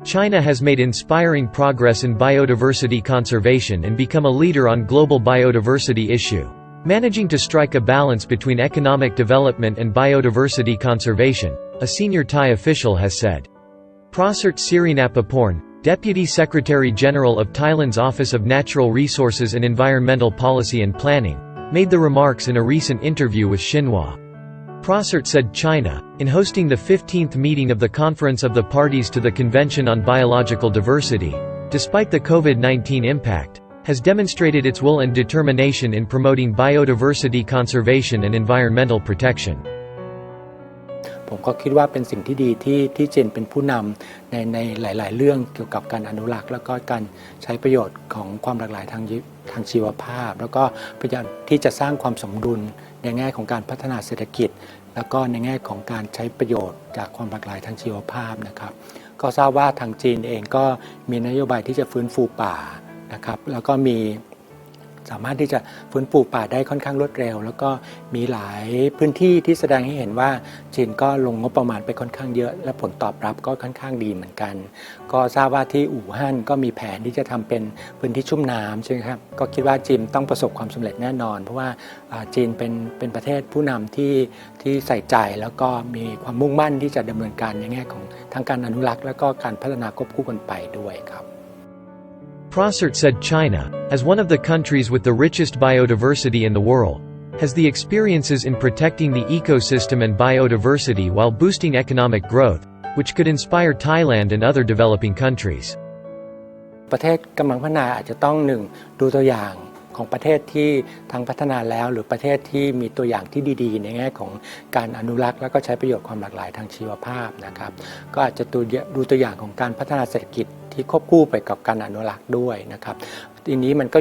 China has made inspiring progress in biodiversity conservation and become a leader on global biodiversity issue, managing to strike a balance between economic development and biodiversity conservation, a senior Thai official has said. Prasert Sirinapaporn, Deputy Secretary-General of Thailand's Office of Natural Resources and Environmental Policy and Planning, made the remarks in a recent interview with Xinhua. Prasert said China, in hosting the 15th meeting of the Conference of the Parties to the Convention on Biological Diversity, despite the COVID-19 impact, has demonstrated its will and determination in promoting biodiversity conservation and environmental protection. ผมก็คิดว่าเป็นสิ่งที่ดีที่จีนเป็นผู้นำในหลายๆเรื่องเกี่ยวกับการอนุรักษ์แล้วก็การใช้ประโยชน์ของความหลากหลายทางชีวภาพแล้วก็พยายามที่จะสร้างความสมดุลในแง่ของการพัฒนาเศรษฐกิจแล้วก็ในแง่ของการใช้ประโยชน์จากความหลากหลายทางชีวภาพนะครับก็ทราบว่าทางจีนเองก็มีนโยบายที่จะฟื้นฟูป่านะครับแล้วก็สามารถที่จะฟื้นฟูป่าได้ค่อนข้างรวดเร็วแล้วก็มีหลายพื้นที่ที่แสดงให้เห็นว่าจีนก็ลงงบประมาณไปค่อนข้างเยอะและผลตอบรับก็ค่อนข้างดีเหมือนกันก็ทราบว่าที่อู่ฮั่นก็มีแผนที่จะทำเป็นพื้นที่ชุ่มน้ำใช่ไหมครับก็คิดว่าจีนต้องประสบความสำเร็จแน่นอนเพราะว่าจีนเป็นประเทศผู้นำที่ใส่ใจแล้วก็มีความมุ่งมั่นที่จะดำเนินการในแง่ของทั้งการอนุรักษ์และก็การพัฒนาควบคู่กันไปด้วยครับ Prasert said China, as one of the countries with the richest biodiversity in the world, has the experiences in protecting the ecosystem and biodiversity while boosting economic growth, which could inspire Thailand and other developing countries. ประเทศกำลังพัฒนาอาจจะต้องดูตัวอย่างของประเทศที่ทั้งพัฒนาแล้วหรือประเทศที่มีตัวอย่างที่ดีๆในแง่ของการอนุรักษ์และก็ใช้ประโยชน์ความหลากหลายทางชีวภาพนะครับก็อาจจะดูตัวอย่างของการพัฒนาเศรษฐกิจที่ควบคู่ไปกับการอนุรักษ์ด้วยนะครับทีนี้มันก็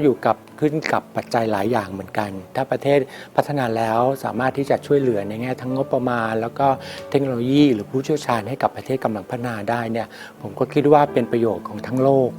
ขึ้นกับปัจจัยหลายอย่างเหมือนกันถ้าประเทศพัฒนาแล้วสามารถที่จะช่วยเหลือในแง่ทั้งงบประมาณแล้วก็เทคโนโลยีหรือผู้เชี่ยวชาญให้กับประเทศกำลังพัฒนาได้เนี่ยผมก็คิดว่าเป็นประโยชน์ของทั้งโลก